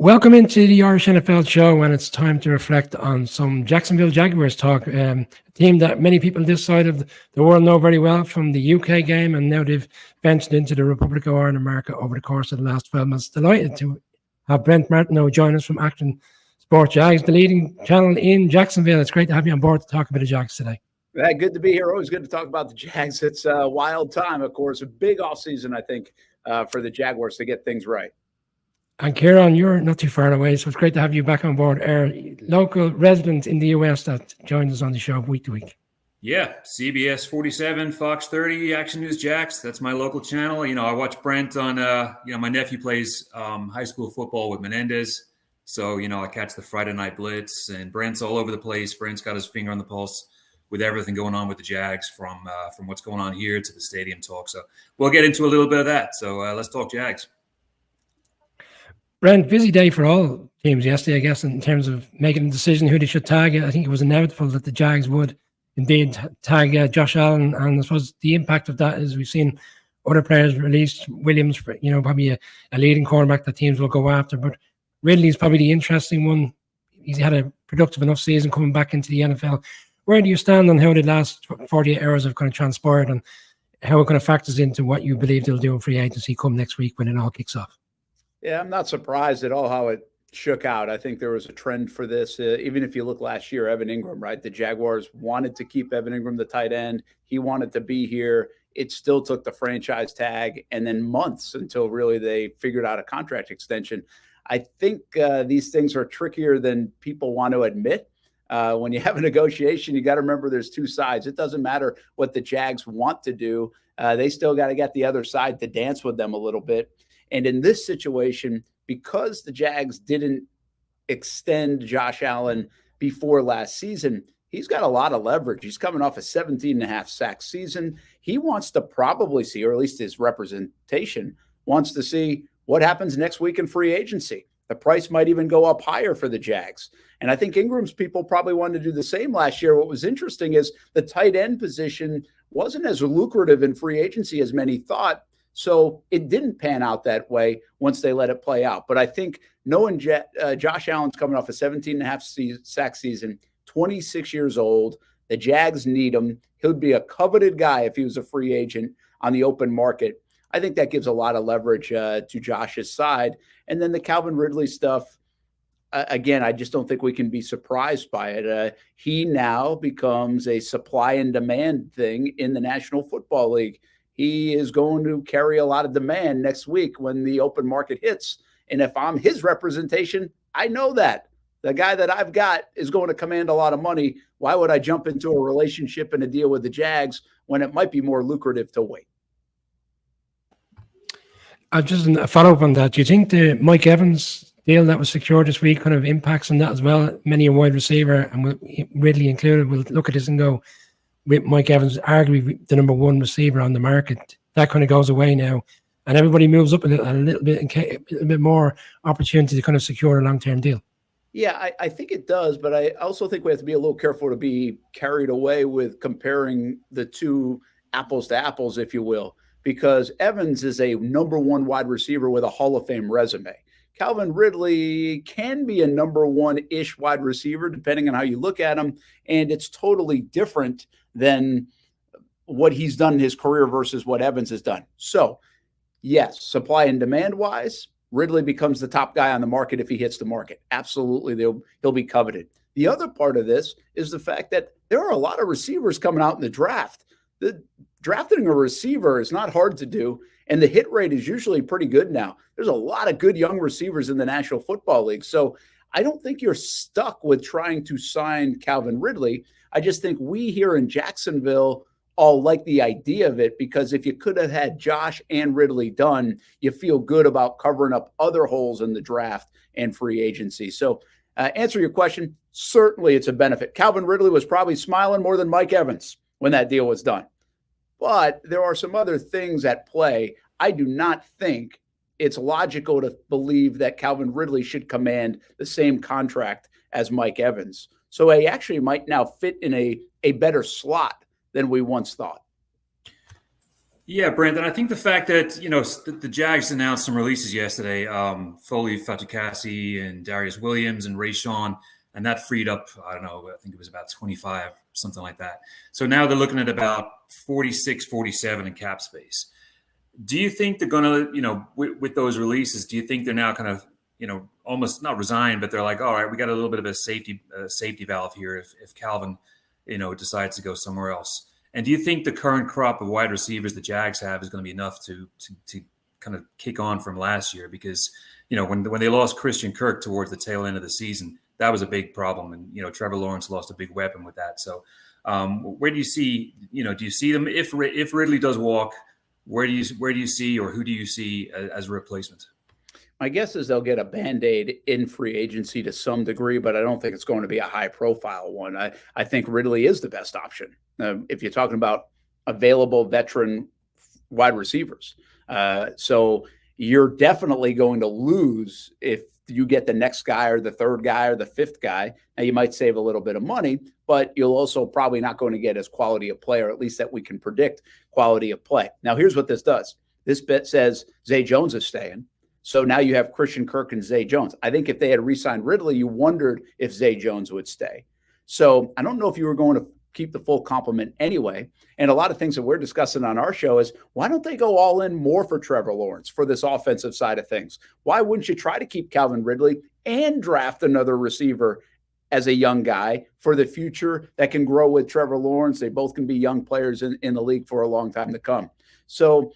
Welcome into the Irish NFL show, and it's time to reflect on some Jacksonville Jaguars talk. A team that many people this side of the world know very well from the UK game, and now they've ventured into the Republic of Ireland, America, over the course of the last 12 months. Delighted to have Brent Martineau join us from Action Sports Jax, the leading channel in Jacksonville. It's great to have you on board to talk about the Jags today. Good to be here. Always good to talk about the Jags. It's a wild time, of course. A big offseason, I think, for the Jaguars to get things right. And Kieran, you're not too far away, so it's great to have you back on board. Our local resident in the US that joins us on the show week to week. Yeah, CBS 47, Fox 30, Action News Jax. That's my local channel. You know, I watch Brent on, my nephew plays high school football with Menendez. So, I catch the Friday Night Blitz, and Brent's all over the place. Brent's got his finger on the pulse with everything going on with the Jags, from what's going on here to the stadium talk. So we'll get into a little bit of that. So let's talk Jags. Brent, busy day for all teams yesterday, I guess, in terms of making a decision who they should tag. I think it was inevitable that the Jags would indeed tag Josh Allen, and I suppose the impact of that is we've seen other players released. Williams, probably a leading cornerback that teams will go after, but Ridley's probably the interesting one. He's had a productive enough season coming back into the NFL. Where do you stand on how the last 48 hours have kind of transpired, and how it kind of factors into what you believe they'll do in free agency come next week when it all kicks off? Yeah, I'm not surprised at all how it shook out. I think there was a trend for this. Even if you look last year, Evan Ingram, right? The Jaguars wanted to keep Evan Ingram, the tight end. He wanted to be here. It still took the franchise tag and then months until really they figured out a contract extension. I think these things are trickier than people want to admit. When you have a negotiation, you got to remember there's two sides. It doesn't matter what the Jags want to do. They still got to get the other side to dance with them a little bit. And in this situation, because the Jags didn't extend Josh Allen before last season, he's got a lot of leverage. He's coming off a 17.5 sack season. He wants to probably see, or at least his representation wants to see, what happens next week in free agency. The price might even go up higher for the Jags. And I think Ingram's people probably wanted to do the same last year. What was interesting is the tight end position wasn't as lucrative in free agency as many thought. So it didn't pan out that way once they let it play out. But I think knowing Josh Allen's coming off a 17.5 sack season, 26 years old, the Jags need him. He'll be a coveted guy if he was a free agent on the open market. I think that gives a lot of leverage to Josh's side. And then the Calvin Ridley stuff, again, I just don't think we can be surprised by it. He now becomes a supply and demand thing in the National Football League. He is going to carry a lot of demand next week when the open market hits. And if I'm his representation, I know that the guy that I've got is going to command a lot of money. Why would I jump into a relationship and a deal with the Jags when it might be more lucrative to wait? Just a follow-up on that. Do you think the Mike Evans deal that was secured this week kind of impacts on that as well? Many a wide receiver, and Ridley included, will look at this and go, with Mike Evans, arguably the number one receiver on the market, that kind of goes away now, and everybody moves up a little bit more opportunity to kind of secure a long-term deal. Yeah, I think it does, but I also think we have to be a little careful to be carried away with comparing the two apples to apples, if you will, because Evans is a number one wide receiver with a Hall of Fame resume. Calvin Ridley can be a number one-ish wide receiver, depending on how you look at him, and it's totally different than what he's done in his career versus what Evans has done. So, yes, supply and demand-wise, Ridley becomes the top guy on the market if he hits the market. Absolutely, he'll be coveted. The other part of this is the fact that there are a lot of receivers coming out in the draft. Drafting a receiver is not hard to do, and the hit rate is usually pretty good now. There's a lot of good young receivers in the National Football League. So I don't think you're stuck with trying to sign Calvin Ridley. I just think we here in Jacksonville all like the idea of it, because if you could have had Josh and Ridley done, you feel good about covering up other holes in the draft and free agency. So answer your question, certainly it's a benefit. Calvin Ridley was probably smiling more than Mike Evans when that deal was done. But there are some other things at play. I do not think it's logical to believe that Calvin Ridley should command the same contract as Mike Evans. So he actually might now fit in a better slot than we once thought. Yeah, Brent, and I think the fact that the Jags announced some releases yesterday, Foley, Fatukasi, and Darius Williams and Rayshawn, and that freed up, I don't know, I think it was about 25, something like that. So now they're looking at about 46, 47 in cap space. Do you think they're going to, with those releases, do you think they're now kind of, almost not resigned, but they're like, all right, we got a little bit of a safety valve here if Calvin, decides to go somewhere else? And do you think the current crop of wide receivers the Jags have is going to be enough to kind of kick on from last year? Because, when they lost Christian Kirk towards the tail end of the season, that was a big problem. And, Trevor Lawrence lost a big weapon with that. So where do you see, do you see them if Ridley does walk? Where do you see, or who do you see as a replacement? My guess is they'll get a Band-Aid in free agency to some degree, but I don't think it's going to be a high-profile one. I think Ridley is the best option if you're talking about available veteran wide receivers. So you're definitely going to lose if you get the next guy or the third guy or the fifth guy. Now, you might save a little bit of money, but you'll also probably not going to get as quality a player, at least that we can predict quality of play. Now, here's what this does. This bet says Zay Jones is staying. So now you have Christian Kirk and Zay Jones. I think if they had re-signed Ridley, you wondered if Zay Jones would stay. So I don't know if you were going to keep the full complement anyway. And a lot of things that we're discussing on our show is, why don't they go all in more for Trevor Lawrence for this offensive side of things? Why wouldn't you try to keep Calvin Ridley and draft another receiver as a young guy for the future that can grow with Trevor Lawrence? They both can be young players in the league for a long time to come. So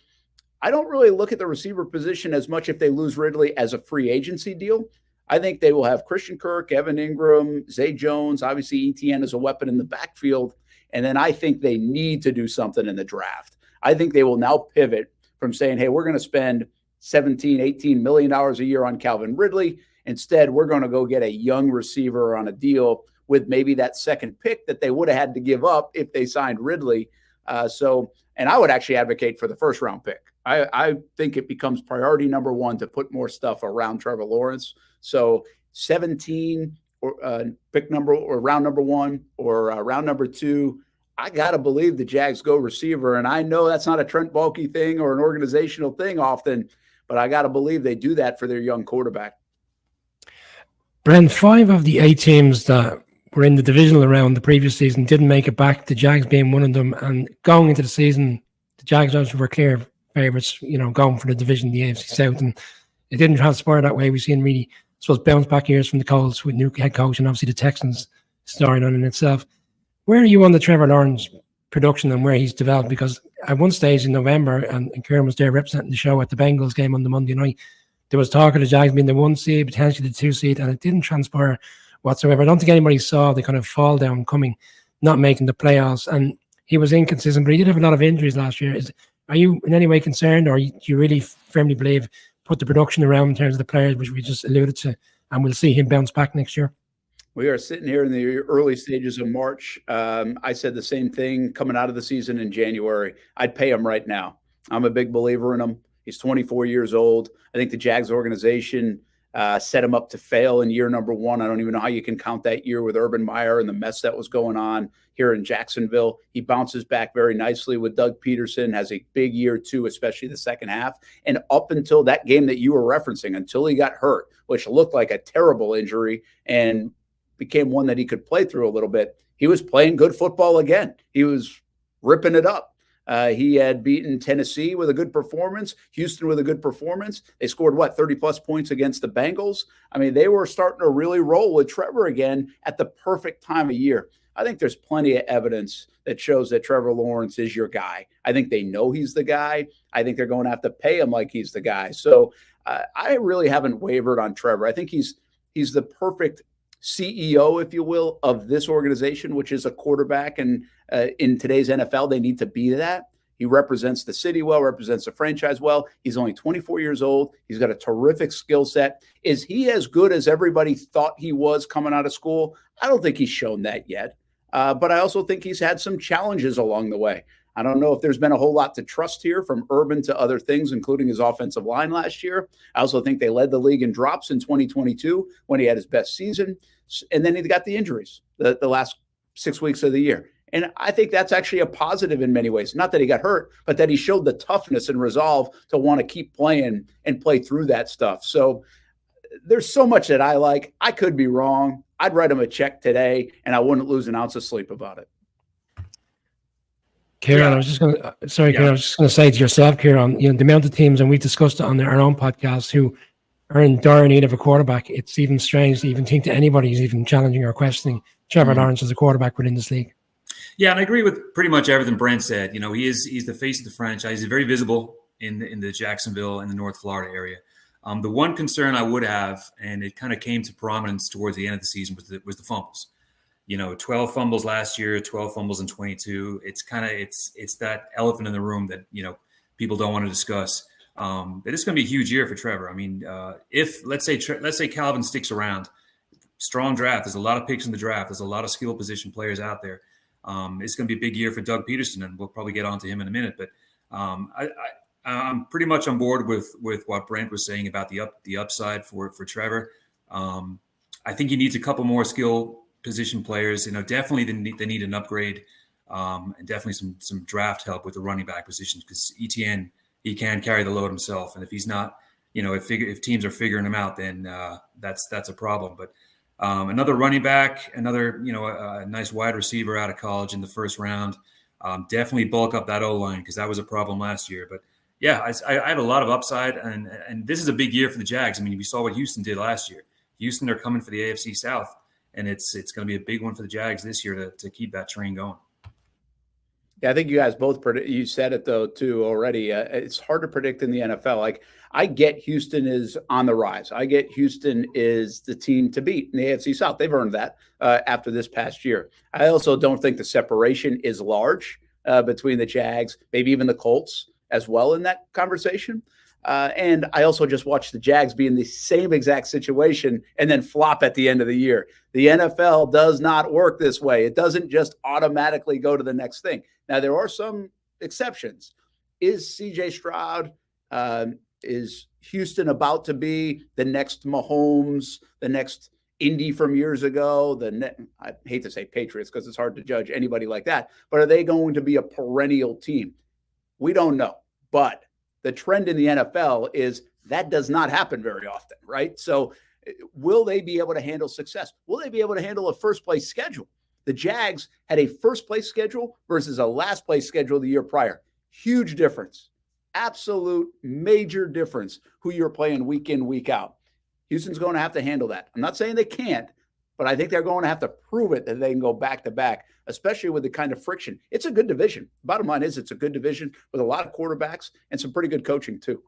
I don't really look at the receiver position as much if they lose Ridley as a free agency deal. I think they will have Christian Kirk, Evan Ingram, Zay Jones, obviously ETN as a weapon in the backfield. And then I think they need to do something in the draft. I think they will now pivot from saying, hey, we're going to spend $17, $18 million a year on Calvin Ridley. Instead, we're going to go get a young receiver on a deal with maybe that second pick that they would have had to give up if they signed Ridley. And I would actually advocate for the first round pick. I think it becomes priority number one to put more stuff around Trevor Lawrence. So 17 or pick number or round number one or round number two, I got to believe the Jags go receiver. And I know that's not a Trent Baalke thing or an organizational thing often, but I got to believe they do that for their young quarterback. Brent, 5 of the 8 teams that were in the divisional round the previous season didn't make it back, the Jags being one of them. And going into the season, the Jags obviously were clear favorites, going for the division, the AFC South. And it didn't transpire that way. We've seen really, I suppose, bounce back years from the Colts with new head coach and obviously the Texans starring on in itself. Where are you on the Trevor Lawrence production and where he's developed? Because at one stage in November, and Kieran was there representing the show at the Bengals game on the Monday night, there was talk of the Jags being the 1 seed, potentially the 2 seed, and it didn't transpire whatsoever. I don't think anybody saw the kind of fall down coming, not making the playoffs, and he was inconsistent, but he did have a lot of injuries last year. Are you in any way concerned, or do you really firmly believe put the production around in terms of the players, which we just alluded to, and we'll see him bounce back next year? We are sitting here in the early stages of March. I said the same thing coming out of the season in January. I'd pay him right now. I'm a big believer in him. He's 24 years old. I think the Jags organization set him up to fail in year number 1. I don't even know how you can count that year with Urban Meyer and the mess that was going on here in Jacksonville. He bounces back very nicely with Doug Peterson, has a big year 2, especially the second half. And up until that game that you were referencing, until he got hurt, which looked like a terrible injury and became one that he could play through a little bit, he was playing good football again. He was ripping it up. He had beaten Tennessee with a good performance, Houston with a good performance. They scored, 30-plus points against the Bengals? I mean, they were starting to really roll with Trevor again at the perfect time of year. I think there's plenty of evidence that shows that Trevor Lawrence is your guy. I think they know he's the guy. I think they're going to have to pay him like he's the guy. So I really haven't wavered on Trevor. I think he's the perfect CEO, if you will, of this organization, which is a quarterback. And in today's NFL, they need to be that. He represents the city well, represents the franchise well. He's only 24 years old. He's got a terrific skill set. Is he as good as everybody thought he was coming out of school? I don't think he's shown that yet. But I also think he's had some challenges along the way. I don't know if there's been a whole lot to trust here, from Urban to other things, including his offensive line last year. I also think they led the league in drops in 2022 when he had his best season. And then he got the injuries the last 6 weeks of the year. And I think that's actually a positive in many ways. Not that he got hurt, but that he showed the toughness and resolve to want to keep playing and play through that stuff. So there's so much that I like. I could be wrong. I'd write him a check today, and I wouldn't lose an ounce of sleep about it. Kieran, I was just going to, Kieran, I was just going to say to yourself, Kieran, the amount of teams, and we discussed it on our own podcast, who are in dire need of a quarterback. It's even strange to even think that anybody is even challenging or questioning Trevor Lawrence as a quarterback within this league. Yeah, and I agree with pretty much everything Brent said. He's the face of the franchise. He's very visible in the Jacksonville and the North Florida area. The one concern I would have, and it kind of came to prominence towards the end of the season, was the fumbles. 12 fumbles last year, 12 fumbles in 22. It's that elephant in the room that people don't want to discuss. It is going to be a huge year for Trevor. I mean, if let's say Calvin sticks around, strong draft. There's a lot of picks in the draft. There's a lot of skill position players out there. It's going to be a big year for Doug Peterson, and we'll probably get onto him in a minute. But I'm pretty much on board with what Brent was saying about the upside for Trevor. I think he needs a couple more skill position players. Definitely they need an upgrade, and definitely some draft help with the running back position, because Etienne, he can carry the load himself, and if he's not, if teams are figuring him out, then that's a problem. But another running back, a nice wide receiver out of college in the first round, definitely bulk up that O-line, because that was a problem last year. But yeah, I have a lot of upside, and this is a big year for the Jags. I mean, we saw what Houston did last year. Houston, they're coming for the AFC South, and it's going to be a big one for the Jags this year to keep that train going. Yeah, I think you guys both you said it though too already. It's hard to predict in the NFL. Like, I get Houston is on the rise. I get Houston is the team to beat in the AFC South. They've earned that after this past year. I also don't think the separation is large between the Jags, maybe even the Colts as well in that conversation. And I also just watched the Jags be in the same exact situation and then flop at the end of the year. The NFL does not work this way. It doesn't just automatically go to the next thing. Now, there are some exceptions. Is CJ Stroud, is Houston about to be the next Mahomes, the next Indy from years ago? I hate to say Patriots because it's hard to judge anybody like that, but are they going to be a perennial team? We don't know. But the trend in the NFL is that does not happen very often, right? So will they be able to handle success? Will they be able to handle a first-place schedule? The Jags had a first-place schedule versus a last-place schedule the year prior. Huge difference. Absolute major difference who you're playing week in, week out. Houston's going to have to handle that. I'm not saying they can't, but I think they're going to have to prove it that they can go back-to-back, especially with the kind of friction. It's a good division. Bottom line is it's a good division with a lot of quarterbacks and some pretty good coaching too.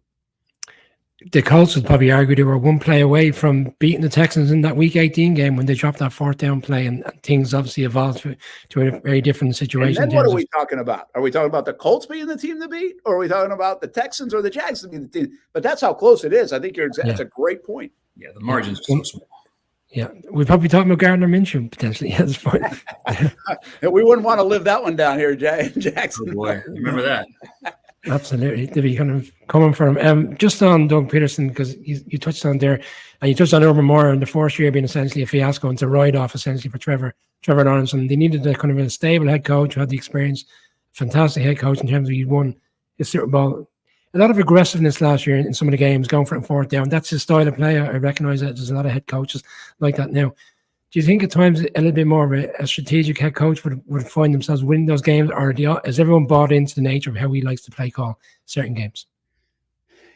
The Colts would probably argue they were one play away from beating the Texans in that Week 18 game when they dropped that fourth down play, and things obviously evolved to a very different situation. And then what are we talking about? Are we talking about the Colts being the team to beat, or are we talking about the Texans or the Jags to be the team? But that's how close it is. I think that's a great point. Yeah, the margins are so small. Yeah, we're probably talking about Gardner Minshew potentially at this point. We wouldn't want to live that one down here, Jackson. Oh boy, remember that. Absolutely, to be kind of coming from just on Doug Peterson, because you touched on there, and you touched on Urban Meyer in the first year being essentially a fiasco and it's a write-off essentially for Trevor Lawrence, and they needed a kind of a stable head coach who had the experience, fantastic head coach in terms of he won his Super Bowl. A lot of aggressiveness last year in some of the games, going for it fourth down. That's his style of play. I recognize that there's a lot of head coaches like that now. Do you think at times a little bit more of a strategic head coach would find themselves winning those games, or has everyone bought into the nature of how he likes to play call certain games?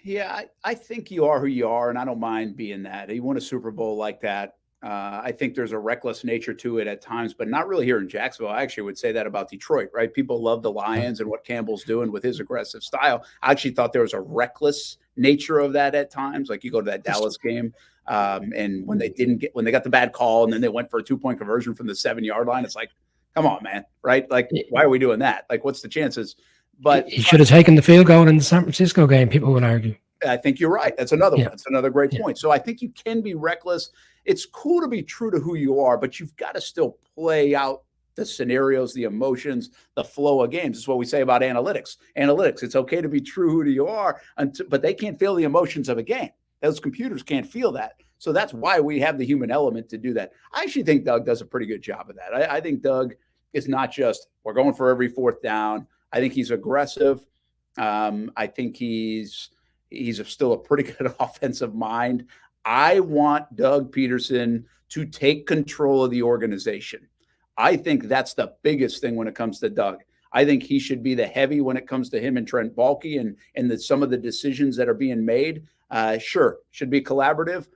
Yeah, I think you are who you are, and I don't mind being that. He won a Super Bowl like that. I think there's a reckless nature to it at times, but not really here in Jacksonville. I actually would say that about Detroit, right? People love the Lions and what Campbell's doing with his aggressive style. I actually thought there was a reckless nature of that at times. Like, you go to that Dallas game, and when they got the bad call and then they went for a 2-point conversion from the 7-yard line, it's like, come on, man, right? Like, why are we doing that? Like, what's the chances? But he should have taken the field goal in the San Francisco game, people would argue. I think you're right. That's another one. That's another great point. So I think you can be reckless. It's cool to be true to who you are, but you've got to still play out the scenarios, the emotions, the flow of games. It's what we say about analytics. It's okay to be true who you are, but they can't feel the emotions of a game. Those computers can't feel that. So that's why we have the human element to do that. I actually think Doug does a pretty good job of that. I think Doug is not just we're going for every fourth down. I think he's aggressive. I think he's still a pretty good offensive mind. I want Doug Peterson to take control of the organization. I think that's the biggest thing when it comes to Doug. I think he should be the heavy when it comes to him and Trent Baalke and some of the decisions that are being made. Sure, should be collaborative,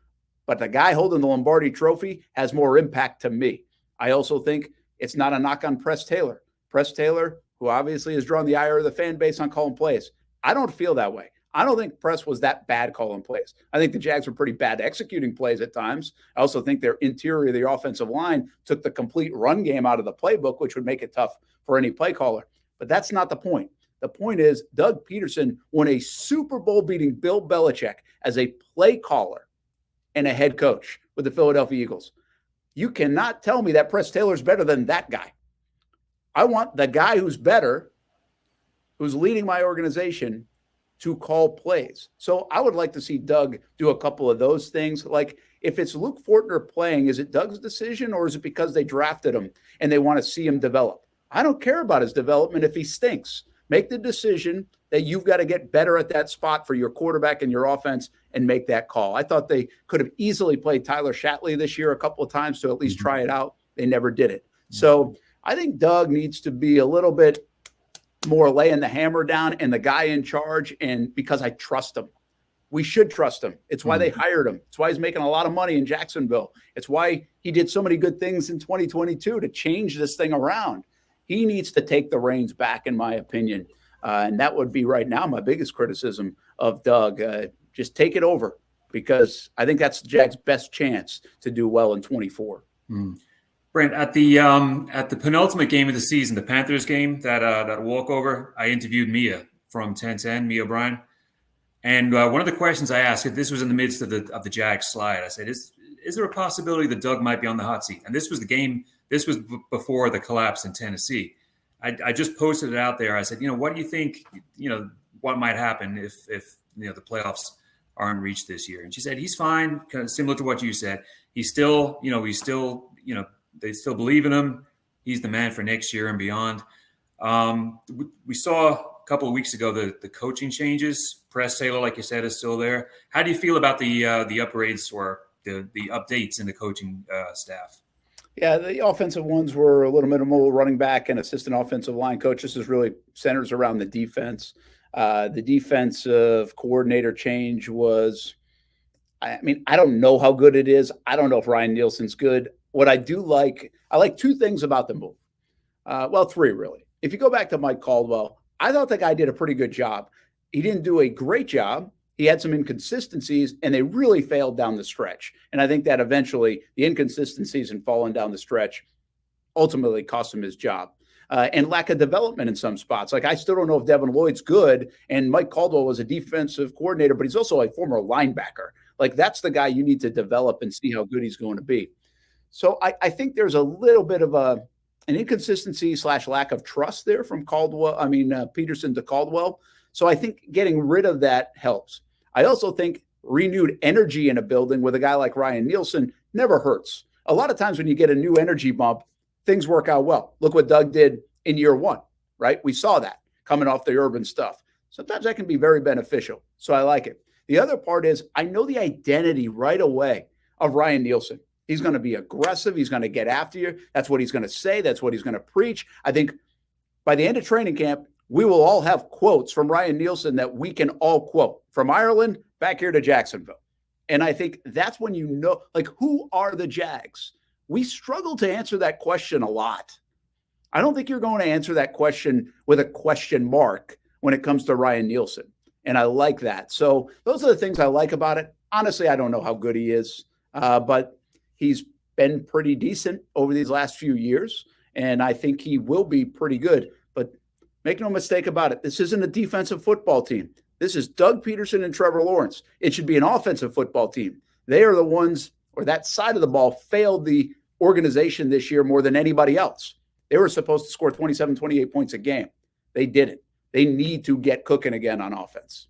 but the guy holding the Lombardi Trophy has more impact to me. I also think it's not a knock on Press Taylor. Press Taylor, who obviously has drawn the ire of the fan base on calling plays. I don't feel that way. I don't think Press was that bad calling plays. I think the Jags were pretty bad executing plays at times. I also think their interior, the offensive line, took the complete run game out of the playbook, which would make it tough for any play caller. But that's not the point. The point is Doug Peterson won a Super Bowl beating Bill Belichick as a play caller and a head coach with the Philadelphia Eagles. You cannot tell me that Press Taylor's better than that guy. I want the guy who's better, who's leading my organization, to call plays. So I would like to see Doug do a couple of those things. Like if it's Luke Fortner playing, is it Doug's decision or is it because they drafted him and they want to see him develop? I don't care about his development if he stinks. Make the decision that you've got to get better at that spot for your quarterback and your offense and make that call. I thought they could have easily played Tyler Shatley this year a couple of times to at least try it out. They never did it. So I think Doug needs to be a little bit more laying the hammer down and the guy in charge, and because I trust him. We should trust him. It's why they hired him. It's why he's making a lot of money in Jacksonville. It's why he did so many good things in 2022 to change this thing around. He needs to take the reins back, in my opinion. And that would be right now my biggest criticism of Doug. Just take it over, because I think that's the Jags' best chance to do well in 24. Brent, at the penultimate game of the season, the Panthers game, that walkover, I interviewed Mia from 1010, Mia O'Brien. And one of the questions I asked, this was in the midst of the Jags slide, I said, is there a possibility that Doug might be on the hot seat? And this was the game, this was before the collapse in Tennessee. I just posted it out there. I said, what do you think, what might happen if the playoffs aren't reached this year? And she said, he's fine, kind of similar to what you said. He's still, they still believe in him. He's the man for next year and beyond. We saw a couple of weeks ago the coaching changes. Press Taylor, like you said, is still there. How do you feel about the upgrades or the updates in the coaching staff? Yeah, the offensive ones were a little minimal. Running back and assistant offensive line coach. This is really centers around the defense. The defensive coordinator change was, I don't know how good it is. I don't know if Ryan Nielsen's good. What I do like, I like two things about the move. Well, three really. If you go back to Mike Caldwell, I thought the guy did a pretty good job. He didn't do a great job. He had some inconsistencies, and they really failed down the stretch. And I think that eventually the inconsistencies and falling down the stretch ultimately cost him his job. And lack of development in some spots. Like, I still don't know if Devin Lloyd's good, and Mike Caldwell was a defensive coordinator, but he's also a former linebacker. Like, that's the guy you need to develop and see how good he's going to be. So I think there's a little bit of an inconsistency / lack of trust there from Peterson to Caldwell. So I think getting rid of that helps. I also think renewed energy in a building with a guy like Ryan Nielsen never hurts. A lot of times when you get a new energy bump, things work out well. Look what Doug did in year one, right? We saw that coming off the Urban stuff. Sometimes that can be very beneficial. So I like it. The other part is I know the identity right away of Ryan Nielsen. He's going to be aggressive. He's going to get after you. That's what he's going to say. That's what he's going to preach. I think by the end of training camp, we will all have quotes from Ryan Nielsen that we can all quote from Ireland back here to Jacksonville. And I think that's when you know, like, who are the Jags? We struggle to answer that question a lot. I don't think you're going to answer that question with a question mark when it comes to Ryan Nielsen. And I like that. So those are the things I like about it. Honestly, I don't know how good he is, but he's been pretty decent over these last few years. And I think he will be pretty good. But make no mistake about it. This isn't a defensive football team. This is Doug Peterson and Trevor Lawrence. It should be an offensive football team. They are the ones, or that side of the ball failed the organization this year more than anybody else. They were supposed to score 27, 28 points a game. They didn't. They need to get cooking again on offense.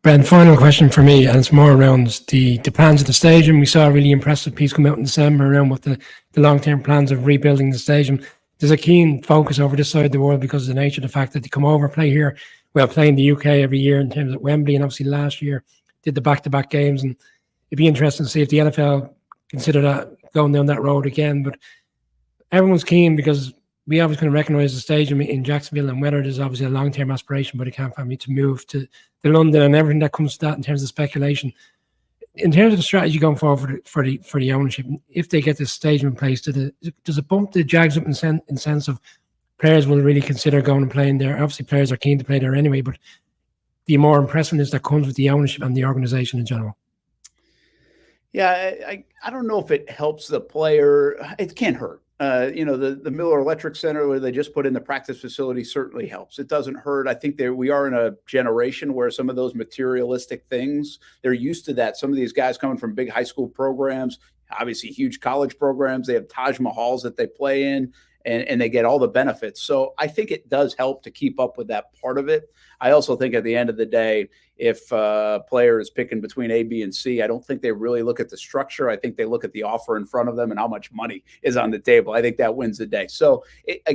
Brent, final question for me, and it's more around the plans of the stadium. We saw a really impressive piece come out in December around what the long-term plans of rebuilding the stadium. there's a keen focus over this side of the world because of the nature of the fact that they come over, play here. Well, play in the UK every year in terms of Wembley, and obviously last year did the back-to-back games, and it'd be interesting to see if the NFL consider that going down that road again. But everyone's keen because we always kind of recognize the stadium in Jacksonville, and whether there's obviously a long-term aspiration by the Camp family to move to London and everything that comes to that in terms of speculation. In terms of the strategy going forward for the ownership, if they get this stadium in place, does it bump the Jags up in sense of players will really consider going and playing there? Obviously, players are keen to play there anyway, but the more impressiveness that comes with the ownership and the organization in general. Yeah, I don't know if it helps the player. It can hurt. The Miller Electric Center where they just put in the practice facility certainly helps. It doesn't hurt. I think we are in a generation where some of those materialistic things, they're used to that. Some of these guys coming from big high school programs, obviously huge college programs, they have Taj Mahals that they play in, and they get all the benefits. So I think it does help to keep up with that part of it. I also think at the end of the day, if a player is picking between A, B, and C, I don't think they really look at the structure. I think they look at the offer in front of them and how much money is on the table. I think that wins the day. So, it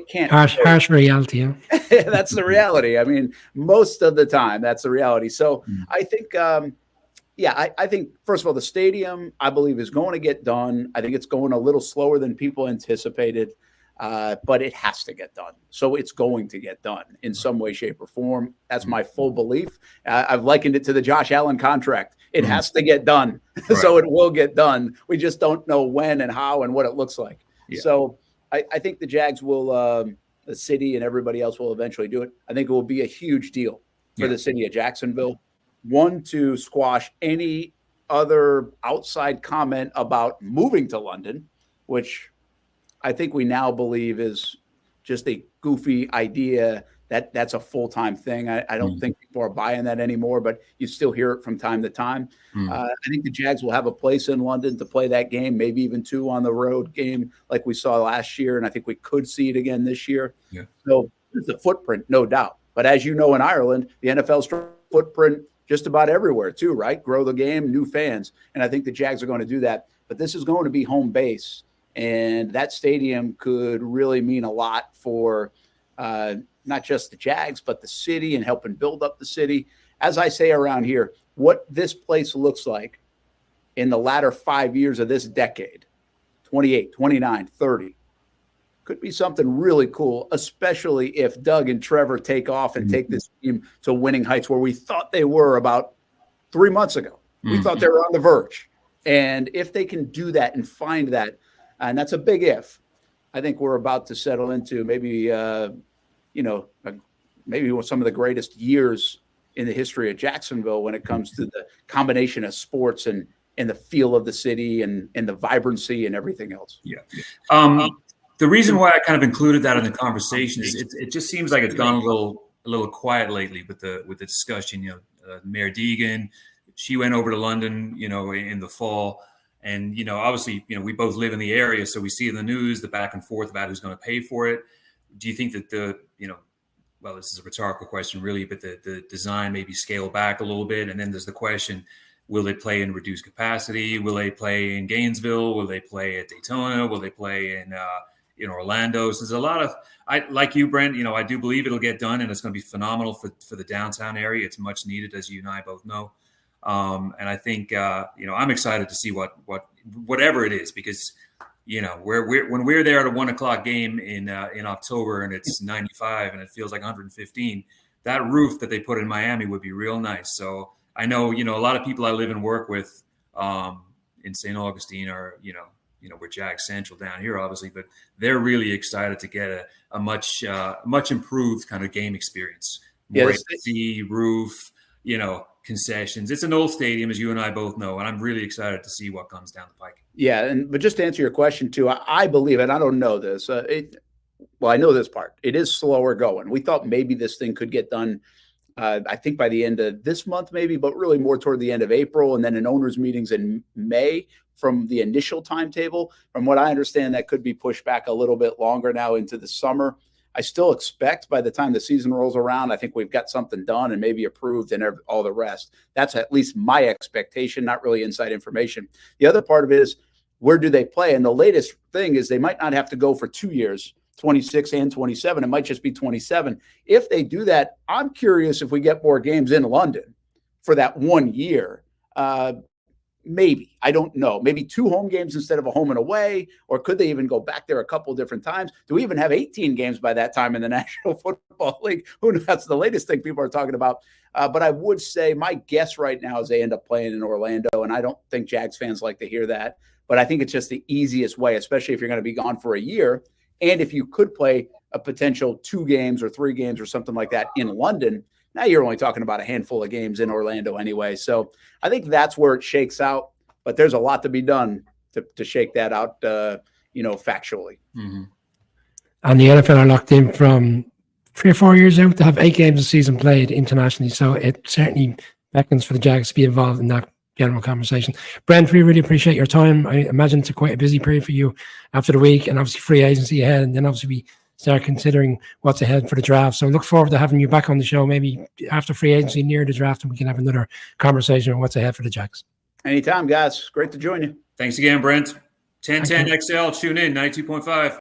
can't. Harsh reality. Yeah? That's the reality. I mean, most of the time, that's the reality. So I think, I think, first of all, the stadium, I believe, is going to get done. I think it's going a little slower than people anticipated. But it has to get done. So it's going to get done in some way, shape, or form. That's my full belief. I've likened it to the Josh Allen contract. It has to get done. Right. So it will get done. We just don't know when and how and what it looks like. Yeah. So I think the Jags will, the city and everybody else will eventually do it. I think it will be a huge deal for the city of Jacksonville. One, to squash any other outside comment about moving to London, which I think we now believe is just a goofy idea that's a full-time thing. I don't think people are buying that anymore, but you still hear it from time to time. I think the Jags will have a place in London to play that game, maybe even two on the road game like we saw last year, and I think we could see it again this year. Yeah. So it's a footprint, no doubt. But as you know, in Ireland, the NFL's footprint just about everywhere too, right? Grow the game, new fans. And I think the Jags are going to do that. But this is going to be home base. And that stadium could really mean a lot for not just the Jags, but the city and helping build up the city. As I say around here, what this place looks like in the latter 5 years of this decade, 28, 29, 30, could be something really cool, especially if Doug and Trevor take off and take this team to winning heights where we thought they were about 3 months ago. We thought they were on the verge. And if they can do that and find that, and that's a big if, I think we're about to settle into maybe, maybe some of the greatest years in the history of Jacksonville when it comes to the combination of sports and the feel of the city and the vibrancy and everything else. Yeah. The reason why I kind of included that in the conversation is it just seems like it's gone a little quiet lately with the discussion. Mayor Deegan, she went over to London, in the fall. And, obviously, we both live in the area, so we see in the news the back and forth about who's going to pay for it. Do you think that this is a rhetorical question, really, but the design maybe scale back a little bit? And then there's the question, will they play in reduced capacity? Will they play in Gainesville? Will they play at Daytona? Will they play in Orlando? So there's a lot of, like you, Brent, I do believe it'll get done, and it's going to be phenomenal for the downtown area. It's much needed, as you and I both know. And I think, I'm excited to see whatever it is, because, when we're there at a 1 o'clock game in October and it's 95 and it feels like 115, that roof that they put in Miami would be real nice. So I know, a lot of people I live and work with in St. Augustine are, we're Jags Central down here, obviously, but they're really excited to get a much improved kind of game experience. More AC, roof, concessions. It's an old stadium, as you and I both know, and I'm really excited to see what comes down the pike. Yeah, but just to answer your question too, I believe, and I don't know this. I know this part. It is slower going. We thought maybe this thing could get done, I think by the end of this month, maybe, but really more toward the end of April, and then in owners' meetings in May from the initial timetable. From what I understand, that could be pushed back a little bit longer now into the summer. I still expect by the time the season rolls around, I think we've got something done and maybe approved and all the rest. That's at least my expectation, not really inside information. The other part of it is where do they play? And the latest thing is they might not have to go for 2 years, 26 and 27. It might just be 27. If they do that, I'm curious if we get more games in London for that 1 year. Maybe, I don't know, maybe 2 home games instead of a home and away, or could they even go back there a couple of different times? Do we even have 18 games by that time in the National Football League? Who knows? That's the latest thing people are talking about. But I would say my guess right now is they end up playing in Orlando, and I don't think Jags fans like to hear that, but I think it's just the easiest way, especially if you're going to be gone for a year. And if you could play a potential 2 games or 3 games or something like that in London, now you're only talking about a handful of games in Orlando anyway. So I think that's where it shakes out. But there's a lot to be done to shake that out, factually. Mm-hmm. And the NFL are locked in from 3 or 4 years out to have 8 games a season played internationally. So it certainly beckons for the Jags to be involved in that general conversation. Brent, we really appreciate your time. I imagine it's quite a busy period for you after the week, and obviously free agency ahead. And then obviously we start considering what's ahead for the draft. So look forward to having you back on the show, maybe after free agency near the draft, and we can have another conversation on what's ahead for the Jags. Anytime, guys. Great to join you. Thanks again, Brent. 1010 XL, tune in, 92.5.